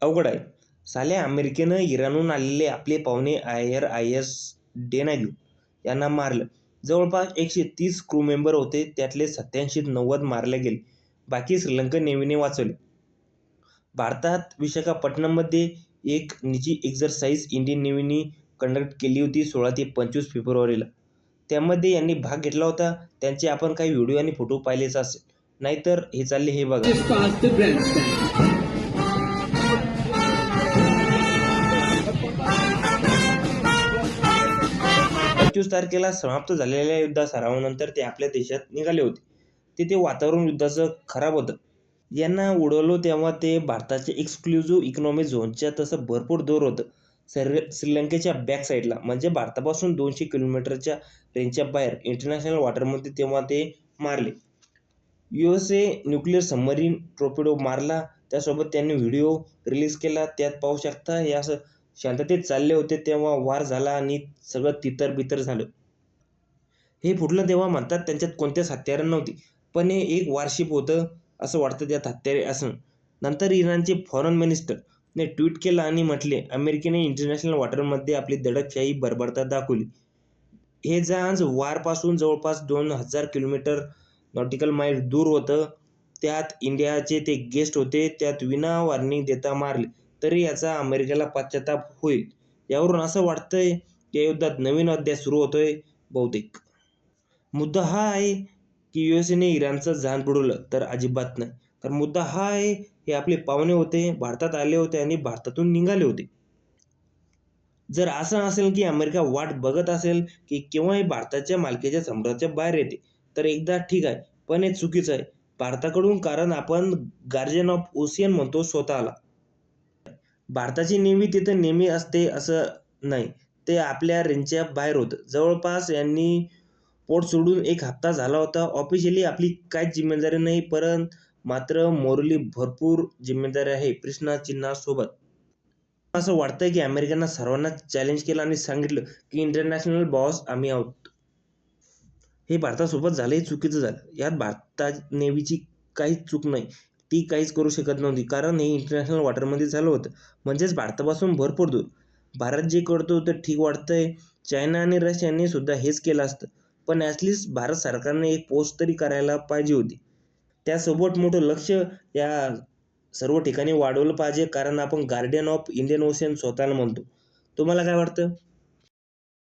अवघड आहे. साल्या अमेरिकेनं इराणहून आलेले आपले पाहुणे IS डेनाग्यू यांना मारलं. जवळपास 130 क्रू मेंबर होते, त्यातले 87-90 मारले गेले. बाकी श्रीलंकन नेव्हीने वाचवले. भारतात विशाखापट्टणममध्ये एक निजी एक्झरसाइज इंडियन नेव्हीने कंडक्ट केली होती 16 ते 25 फेब्रुवारीला. त्यामध्ये यांनी भाग घेतला होता. त्यांचे आपण काही व्हिडिओ आणि फोटो पाहिलेच असेल. नाहीतर हे चालले हे बघा. 25 तारखेला समाप्त झालेल्या युद्ध सरावानंतर ते आपल्या देशात निघाले होते. तिथे वातावरण युद्धाचं खराब होतं. यांना उडवलं तेव्हा ते भारताच्या एक्सक्लुझिव्ह इकॉनॉमिक झोनच्या तसं भरपूर दूर होतं. श्रीलंकेच्या बॅक साईडला, म्हणजे भारतापासून 200 किलोमीटरच्या रेंजच्या बाहेर इंटरनॅशनल वॉटरमध्ये तेव्हा ते मारले. USA न्यूक्लिअर सबमरीन टॉर्पेडो मारला. त्यासोबत त्यांनी व्हिडिओ रिलीज केला. त्यात पाहू शकता हे असं शांततेत चालले होते तेव्हा वार झाला आणि सगळं तितर-बितर झालं. हे फुटलं तेव्हा म्हणतात त्यांच्यात कोणत्याच हत्यारं नव्हती, पण हे एक वॉरशिप होतं असं वाटतं त्यात हत्यारे असून. नंतर इराणचे फॉरेन मिनिस्टरने ट्विट केलं आणि म्हटले, अमेरिकेने इंटरनॅशनल वॉटरमध्ये आपली दडपशाही बर्बरता दाखवली. हे जहाज वारपासून जवळपास 2000 किलोमीटर नॉटिकल माईल दूर होतं. त्यात इंडियाचे ते गेस्ट होते. त्यात विना वॉर्निंग देता मारले. तरी याचा अमेरिकेला पश्चाताप होईल. यावरून असं वाटतंय या युद्धात नवीन अध्याय सुरू होतोय बहुतेक. मुद्दा हा आहे की USAने इराणचं जहाज बुडवलं तर अजिबात नाही. तर मुद्दा हा आहे हे आपले पाहुणे होते, भारतात आले होते आणि भारतातून निघाले होते. जर असं असेल की अमेरिका वाट बघत असेल की केव्हा हे भारताच्या मालकीच्या समुद्राच्या बाहेर येते, तर एकदा ठीक आहे, पण हे चुकीचं आहे भारताकडून, कारण आपण गार्जियन ऑफ ओशियन म्हणतो स्वतःला. भारताची नेव्ही तिथं नेहमी असते असं नाही. ते आपल्या रेंजच्या बाहेर होतं. जवळपास यांनी पोर्ट सोडून 1 हप्ता झाला होता. ऑफिशियली आपली काहीच जिम्मेदारी नाही, मात्र मोरली भरपूर जिम्मेदारी आहे प्रश्न चिन्हासोबत. असं वाटतंय की अमेरिकेनं सर्वांना चॅलेंज केलं आणि सांगितलं की इंटरनॅशनल बॉस आम्ही आहोत. हे भारतासोबत झालं, हे चुकीचं झालं. यात भारतात नेव्हीची काहीच चूक नाही. ती काहीच करू शकत नव्हती, कारण हे इंटरनॅशनल वॉटरमध्ये झालं होतं, म्हणजेच भारतापासून भरपूर दूर. भारत जे करतो ते ठीक वाटतंय. चायना आणि रशियाने सुद्धा हेच केलं असतं, पण ॲटलिस्ट भारत सरकारने एक पोस्ट तरी करायला पाहिजे होती. त्यासोबत मोठं लक्ष या सर्व ठिकाणी वाढवलं पाहिजे, कारण आपण गार्डियन ऑफ इंडियन ओशन स्वतःला म्हणतो. तुम्हाला काय वाटतं?